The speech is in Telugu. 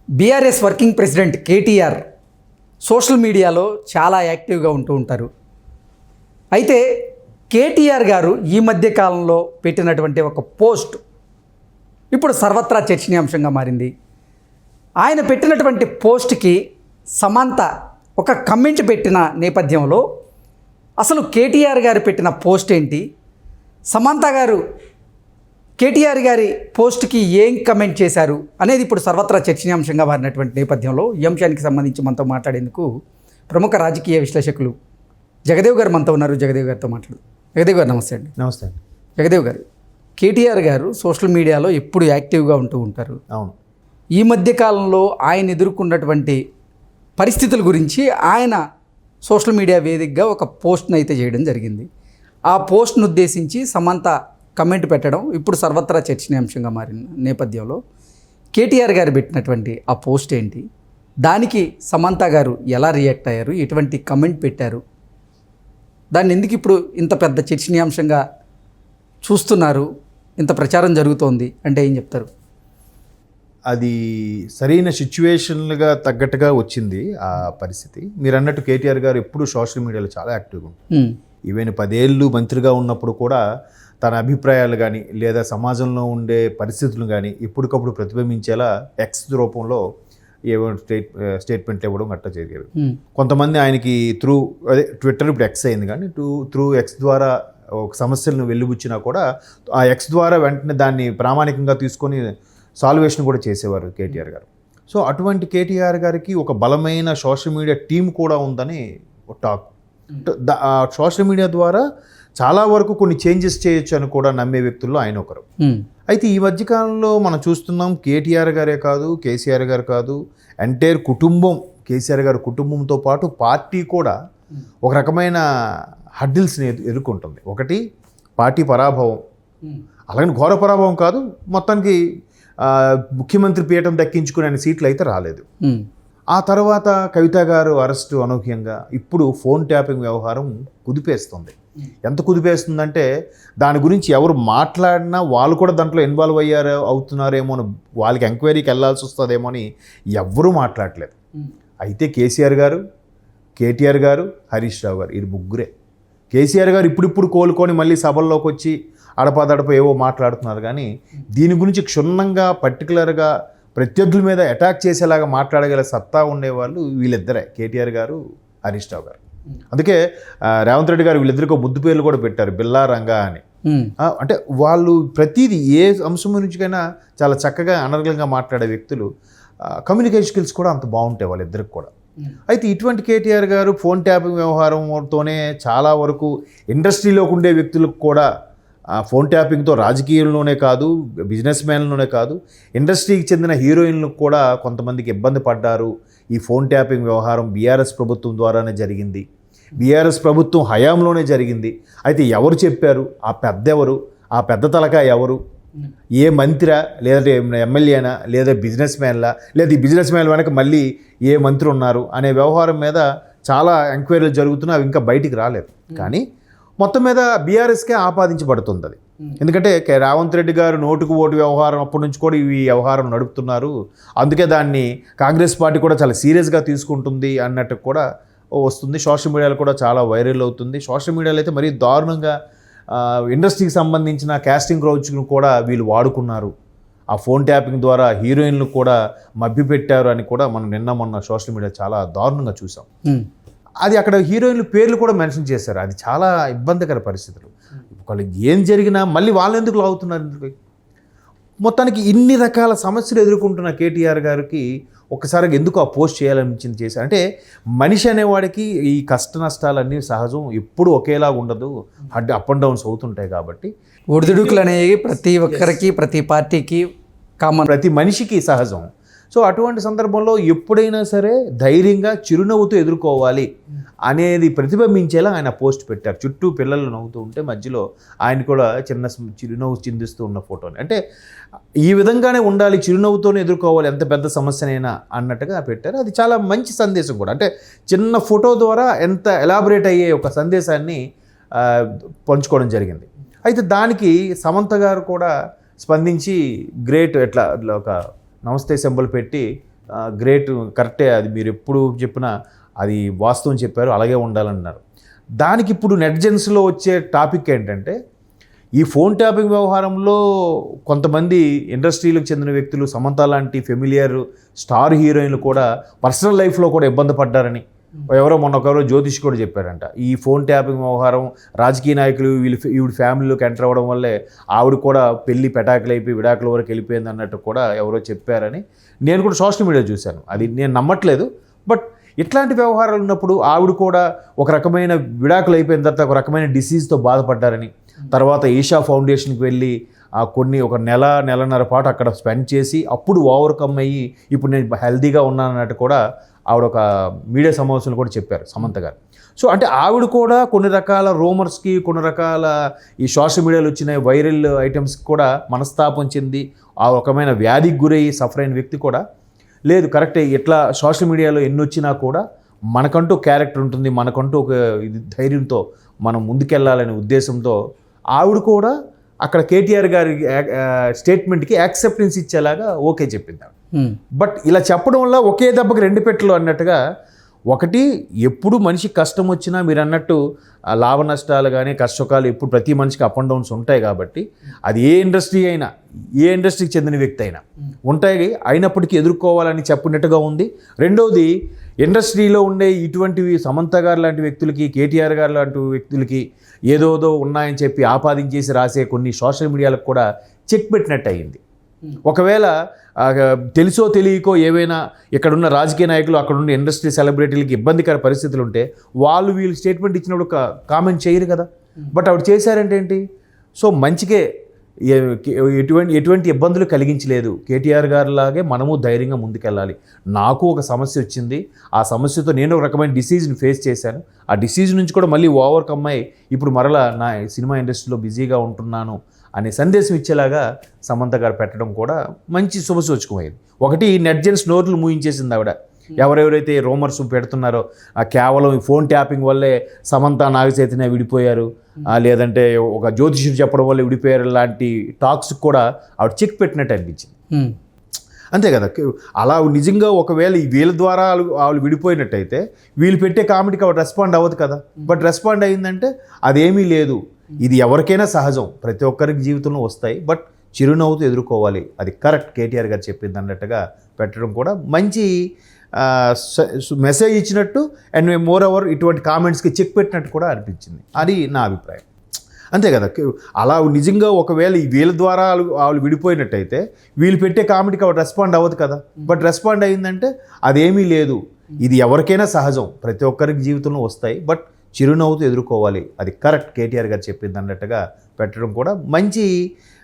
BRS working president KTR social మీడియాలో చాలా యాక్టివ్గా ఉంటూ ఉంటారు. అయితే కేటీఆర్ గారు ఈ మధ్య కాలంలో పెట్టినటువంటి ఒక పోస్ట్ ఇప్పుడు సర్వత్రా చర్చనీయాంశంగా మారింది. ఆయన పెట్టినటువంటి పోస్ట్కి సమంత ఒక కమెంట్ పెట్టిన నేపథ్యంలో అసలు కేటీఆర్ గారు పెట్టిన పోస్ట్ ఏంటి, సమంత గారు కేటీఆర్ గారి పోస్ట్కి ఏం కమెంట్ చేశారు అనేది ఇప్పుడు సర్వత్రా చర్చనీయాంశంగా మారినటువంటి నేపథ్యంలో ఈ అంశానికి సంబంధించి మనతో మాట్లాడేందుకు ప్రముఖ రాజకీయ విశ్లేషకులు జగదేవ్ గారు మనతో ఉన్నారు. జగదేవ్ గారితో మాట్లాడు. జగదేవ్ గారు నమస్తే అండి. నమస్తే అండి. జగదేవ్ గారు, కేటీఆర్ గారు సోషల్ మీడియాలో ఎప్పుడు యాక్టివ్గా ఉంటూ ఉంటారు. అవును. ఈ మధ్య కాలంలో ఆయన ఎదుర్కొన్నటువంటి పరిస్థితుల గురించి ఆయన సోషల్ మీడియా వేదికగా ఒక పోస్ట్ను అయితే చేయడం జరిగింది. ఆ పోస్ట్ను ఉద్దేశించి సమంత కమెంట్ పెట్టడం ఇప్పుడు సర్వత్రా చర్చనీయాంశంగా మారిన నేపథ్యంలో కేటీఆర్ గారు పెట్టినటువంటి ఆ పోస్ట్ ఏంటి, దానికి సమంత గారు ఎలా రియాక్ట్ అయ్యారు, ఎటువంటి కమెంట్ పెట్టారు, దాన్ని ఎందుకు ఇప్పుడు ఇంత పెద్ద చర్చనీయాంశంగా చూస్తున్నారు, ఇంత ప్రచారం జరుగుతోంది అంటే ఏం చెప్తారు? అది సరైన సిచ్యువేషన్లుగా తగ్గట్టుగా వచ్చింది ఆ పరిస్థితి. మీరు అన్నట్టు కేటీఆర్ గారు ఎప్పుడు సోషల్ మీడియాలో చాలా యాక్టివ్గా ఉంటారు. ఈవెన్ 10 ఏళ్ళు మంత్రిగా ఉన్నప్పుడు కూడా తన అభిప్రాయాలు కానీ లేదా సమాజంలో ఉండే పరిస్థితులు కానీ ఎప్పటికప్పుడు ప్రతిబింబించేలా ఎక్స్ రూపంలో ఏవో స్టేట్మెంట్లు ఇవ్వడం గట్టా జరిగారు. కొంతమంది ఆయనకి ట్విట్టర్ ఇప్పుడు ఎక్స్ అయింది, కానీ త్రూ ఎక్స్ ద్వారా ఒక సమస్యలను వెలిబుచ్చినా కూడా ఆ ఎక్స్ ద్వారా వెంటనే దాన్ని ప్రామాణికంగా తీసుకొని సాల్వేషన్ కూడా చేసేవారు కేటీఆర్ గారు. సో అటువంటి కేటీఆర్ గారికి ఒక బలమైన సోషల్ మీడియా టీం కూడా ఉందని టాక్. సోషల్ మీడియా ద్వారా చాలా వరకు కొన్ని చేంజెస్ చేయొచ్చు అని కూడా నమ్మే వ్యక్తుల్లో ఆయన ఒకరు. అయితే ఈ మధ్యకాలంలో మనం చూస్తున్నాం, కేటీఆర్ గారే కాదు, కేసీఆర్ గారు కాదు, ఎంటైర్ కుటుంబం, కేసీఆర్ గారి కుటుంబంతో పాటు పార్టీ కూడా ఒక రకమైన హడ్డిల్స్ని ఎదుర్కొంటుంది. ఒకటి పార్టీ పరాభవం, అలాగే ఘోర పరాభవం కాదు, మొత్తానికి ముఖ్యమంత్రి పీఠం దక్కించుకునే సీట్లు అయితే రాలేదు. ఆ తర్వాత కవిత గారు అరెస్టు అనూహ్యంగా, ఇప్పుడు ఫోన్ ట్యాపింగ్ వ్యవహారం కుదిపేస్తుంది. ఎంత కుదిపేస్తుందంటే దాని గురించి ఎవరు మాట్లాడినా వాళ్ళు కూడా దాంట్లో ఇన్వాల్వ్ అవుతున్నారేమో అని, వాళ్ళకి ఎంక్వైరీకి వెళ్ళాల్సి వస్తుందేమో అని ఎవ్వరూ మాట్లాడలేదు. అయితే కేసీఆర్ గారు, కేటీఆర్ గారు, హరీష్ రావు గారు, ఇది ముగ్గురే. కేసీఆర్ గారు ఇప్పుడు కోలుకొని మళ్ళీ సభల్లోకి వచ్చి అడపాదడప ఏవో మాట్లాడుతున్నారు, కానీ దీని గురించి క్షుణ్ణంగా పర్టికులర్గా ప్రత్యర్థుల మీద అటాక్ చేసేలాగా మాట్లాడగల సత్తా ఉండేవాళ్ళు వీళ్ళిద్దరే, కేటీఆర్ గారు, హరీష్ రావు గారు. అందుకే రేవంత్ రెడ్డి గారు వీళ్ళిద్దరికీ ముద్దు పేర్లు కూడా పెట్టారు, బిల్లా రంగా అని. అంటే వాళ్ళు ప్రతిదీ ఏ అంశం నుంచికైనా చాలా చక్కగా అనర్గళంగా మాట్లాడే వ్యక్తులు. కమ్యూనికేషన్ స్కిల్స్ కూడా అంత బాగుంటాయి వాళ్ళిద్దరికి కూడా. అయితే ఇటువంటి కేటీఆర్ గారు ఫోన్ ట్యాపింగ్ వ్యవహారంతోనే చాలా వరకు ఇండస్ట్రీలోకి ఉండే వ్యక్తులకు కూడా ఫోన్ ట్యాపింగ్తో రాజకీయంలోనే కాదు, బిజినెస్ మ్యాన్లోనే కాదు, ఇండస్ట్రీకి చెందిన హీరోయిన్లకు కూడా కొంతమందికి ఇబ్బంది పడ్డారు. ఈ ఫోన్ ట్యాపింగ్ వ్యవహారం బీఆర్ఎస్ ప్రభుత్వం ద్వారానే జరిగింది, బీఆర్ఎస్ ప్రభుత్వం హయాంలోనే జరిగింది. అయితే ఎవరు చెప్పారు, ఆ పెద్ద ఎవరు, ఆ పెద్ద తలకా ఎవరు, ఏ మంత్రా లేదంటే ఎమ్మెల్యేనా లేదా బిజినెస్ మ్యాన్లా, లేదా ఈ బిజినెస్ మ్యాన్ వెనక మళ్ళీ ఏ మంత్రి ఉన్నారు అనే వ్యవహారం మీద చాలా ఎంక్వైరీలు జరుగుతున్నాయి. అవి ఇంకా బయటికి రాలేదు. కానీ మొత్తం మీద బీఆర్ఎస్కే ఆపాదించబడుతుంది అది. ఎందుకంటే రేవంత్ రెడ్డి గారు నోటుకు ఓటు వ్యవహారం అప్పటి నుంచి కూడా ఈ వ్యవహారం నడుపుతున్నారు, అందుకే దాన్ని కాంగ్రెస్ పార్టీ కూడా చాలా సీరియస్గా తీసుకుంటుంది అన్నట్టు కూడా వస్తుంది. సోషల్ మీడియాలో కూడా చాలా వైరల్ అవుతుంది. సోషల్ మీడియాలో అయితే మరీ దారుణంగా ఇండస్ట్రీకి సంబంధించిన కాస్టింగ్ క్రౌచ్ను కూడా వీళ్ళు వాడుకున్నారు, ఆ ఫోన్ ట్యాపింగ్ ద్వారా హీరోయిన్లు కూడా మభ్యపెట్టారు అని కూడా మనం మొన్న సోషల్ మీడియా చాలా దారుణంగా చూసాం. అది అక్కడ హీరోయిన్లు పేర్లు కూడా మెన్షన్ చేశారు. అది చాలా ఇబ్బందికర పరిస్థితులు. వాళ్ళకి ఏం జరిగినా మళ్ళీ వాళ్ళు ఎందుకు లాగుతున్నారు? మొత్తానికి ఇన్ని రకాల సమస్యలు ఎదుర్కొంటున్న కేటీఆర్ గారికి ఒక్కసారిగా ఎందుకు ఆ పోస్ట్ చేయాలనిపించింది చేశారు. అంటే మనిషి అనేవాడికి ఈ కష్ట నష్టాలన్నీ సహజం, ఎప్పుడు ఒకేలా ఉండదు, అప్ అండ్ డౌన్స్ అవుతుంటాయి. కాబట్టి ఒడిదుడుకులు అనేవి ప్రతి ఒక్కరికి, ప్రతి పార్టీకి కామన్, ప్రతి మనిషికి సహజం. సో అటువంటి సందర్భంలో ఎప్పుడైనా సరే ధైర్యంగా చిరునవ్వుతో ఎదుర్కోవాలి అనేది ప్రతిబింబించేలా ఆయన పోస్ట్ పెట్టారు. చుట్టూ పిల్లలు నవ్వుతూ ఉంటే మధ్యలో ఆయన కూడా చిన్న చిరునవ్వు చిందిస్తూ ఉన్న ఫోటోని. అంటే ఈ విధంగానే ఉండాలి, చిరునవ్వుతోనే ఎదుర్కోవాలి ఎంత పెద్ద సమస్యనైనా అన్నట్టుగా పెట్టారు. అది చాలా మంచి సందేశం కూడా. అంటే చిన్న ఫోటో ద్వారా ఎంత ఎలాబరేట్ అయ్యే ఒక సందేశాన్ని పంచుకోవడం జరిగింది. అయితే దానికి సమంత గారు కూడా స్పందించి గ్రేట్ ఎట్లా ఒక నమస్తే సింబల్ పెట్టి గ్రేట్, కరెక్టే, అది మీరు ఎప్పుడు చెప్పినా అది వాస్తవం చెప్పారు, అలాగే ఉండాలన్నారు. దానికి ఇప్పుడు నెటిజన్స్లో వచ్చే టాపిక్ ఏంటంటే, ఈ ఫోన్ ట్యాపింగ్ వ్యవహారంలో కొంతమంది ఇండస్ట్రీలకు చెందిన వ్యక్తులు, సమంత లాంటి ఫెమిలియర్ స్టార్ హీరోయిన్లు కూడా పర్సనల్ లైఫ్లో కూడా ఇబ్బంది పడ్డారని మొన్నొకరు జ్యోతిష్ కూడా చెప్పారంట. ఈ ఫోన్ ట్యాపింగ్ వ్యవహారం రాజకీయ నాయకులు ఈవిడ ఫ్యామిలీలోకి ఎంటర్ అవ్వడం వల్లే ఆవిడ కూడా పెళ్లి పెటాకులు అయిపోయి విడాకుల వరకు వెళ్ళిపోయింది అన్నట్టు కూడా ఎవరో చెప్పారని నేను కూడా సోషల్ మీడియా చూశాను. అది నేను నమ్మట్లేదు, బట్ ఇట్లాంటి వ్యవహారాలు ఉన్నప్పుడు ఆవిడ కూడా ఒక రకమైన విడాకులు అయిపోయిన తర్వాత ఒక రకమైన డిసీజ్తో బాధపడ్డారని, తర్వాత ఈషా ఫౌండేషన్కి వెళ్ళి ఒక నెలన్నర పాటు అక్కడ స్పెండ్ చేసి అప్పుడు ఓవర్కమ్ అయ్యి ఇప్పుడు నేను హెల్తీగా ఉన్నానన్నట్టు కూడా ఆవిడ ఒక మీడియా సమావేశంలో కూడా చెప్పారు సమంత గారు. సో అంటే ఆవిడ కూడా కొన్ని రకాల రూమర్స్కి, కొన్ని రకాల ఈ సోషల్ మీడియాలో వచ్చిన వైరల్ ఐటమ్స్కి కూడా మనస్తాపం చెంది ఆ రకమైన వ్యాధికి గురయ్యి సఫర్ అయిన వ్యక్తి కూడా లేదు, కరెక్టే, ఇట్లా సోషల్ మీడియాలో ఎన్ని వచ్చినా కూడా మనకంటూ క్యారెక్టర్ ఉంటుంది, మనకంటూ ఒక ధైర్యంతో మనం ముందుకెళ్ళాలనే ఉద్దేశంతో ఆవిడ కూడా అక్కడ కేటీఆర్ గారి స్టేట్మెంట్కి యాక్సెప్టెన్స్ ఇచ్చేలాగా ఓకే చెప్పింది. బట్ ఇలా చెప్పడం వల్ల ఒకే దెబ్బకి రెండు పెట్టలు అన్నట్టుగా, ఒకటి ఎప్పుడు మనిషి కష్టం వచ్చినా మీరు అన్నట్టు లాభ నష్టాలు కానీ కష్టకాలు ఎప్పుడు ప్రతి మనిషికి అప్ అండ్ డౌన్స్ ఉంటాయి కాబట్టి అది ఏ ఇండస్ట్రీ అయినా, ఏ ఇండస్ట్రీకి చెందిన వ్యక్తి అయినా ఉంటాయి, అయినప్పటికీ ఎదుర్కోవాలని చెప్పినట్టుగా ఉంది. రెండవది, ఇండస్ట్రీలో ఉండే ఇటువంటివి సమంత గారు లాంటి వ్యక్తులకి, కేటీఆర్ గారు లాంటి వ్యక్తులకి ఏదోదో ఉన్నాయని చెప్పి ఆపాదించేసి రాసే కొన్ని సోషల్ మీడియాలకు కూడా చెక్ పెట్టినట్టు అయింది. ఒకవేళ తెలుసో తెలియకో ఏవైనా ఇక్కడున్న రాజకీయ నాయకులు, అక్కడున్న ఇండస్ట్రీ సెలబ్రిటీలకి ఇబ్బందికర పరిస్థితులు ఉంటే వీళ్ళు స్టేట్మెంట్ ఇచ్చినప్పుడు కామెంట్ చేయరు కదా. బట్ ఆవిడ చేశారంటే ఏంటి? సో మంచికే, ఎటువంటి ఇబ్బందులు కలిగించలేదు. కేటీఆర్ గారి లాగే మనము ధైర్యంగా ముందుకెళ్ళాలి. నాకు ఒక సమస్య వచ్చింది, ఆ సమస్యతో నేను ఒక రకమైన డిసీజ్ని ఫేస్ చేశాను, ఆ డిసీజ్ నుంచి కూడా మళ్ళీ ఓవర్కమ్ అయ్యి ఇప్పుడు మరలా నా సినిమా ఇండస్ట్రీలో బిజీగా ఉంటున్నాను అనే సందేశం ఇచ్చేలాగా సమంత గారు పెట్టడం కూడా మంచి శుభసూచకమైంది. ఒకటి, నెట్జన్స్ నోర్లు మూయించేసింది ఆవిడ. ఎవరెవరైతే రూమర్స్ పెడుతున్నారో కేవలం ఈ ఫోన్ ట్యాపింగ్ వల్లే సమంత నాగచైతన్య విడిపోయారు, లేదంటే ఒక జ్యోతిషుడు చెప్పడం వల్ల విడిపోయారు లాంటి టాక్స్ కూడా ఆవిడ చెక్ పెట్టినట్టు అనిపించింది. అంతే కదా. అలా నిజంగా ఒకవేళ వీళ్ళ ద్వారా వాళ్ళు విడిపోయినట్టయితే వీళ్ళు పెట్టే కామెంట్కి ఆవిడ రెస్పాండ్ అవ్వదు కదా. బట్ రెస్పాండ్ అయిందంటే అదేమీ లేదు, ఇది ఎవరికైనా సహజం, ప్రతి ఒక్కరికి జీవితంలో వస్తాయి, బట్ చిరునవ్వుతో ఎదుర్కోవాలి, అది కరెక్ట్ కేటీఆర్ గారు చెప్పింది అన్నట్టుగా పెట్టడం కూడా మంచి మెసేజ్ ఇచ్చినట్టు అండ్ మోర్ ఓవర్ ఇటువంటి కామెంట్స్కి చెక్ పెట్టినట్టు కూడా అనిపించింది. అది నా అభిప్రాయం. అంతే కదా. అలా నిజంగా ఒకవేళ వీళ్ళ ద్వారా వాళ్ళు విడిపోయినట్టయితే వీళ్ళు పెట్టే కామెంట్కి ఆవిడ రెస్పాండ్ అవ్వదు కదా. బట్ రెస్పాండ్ అయిందంటే అదేమీ లేదు, ఇది ఎవరికైనా సహజం, ప్రతి ఒక్కరికి జీవితంలో వస్తాయి, బట్ చిరునవ్వుతో ఎదుర్కోవాలి, అది కరెక్ట్ కేటీఆర్ గారు చెప్పింది అన్నట్టుగా పెట్టడం కూడా మంచి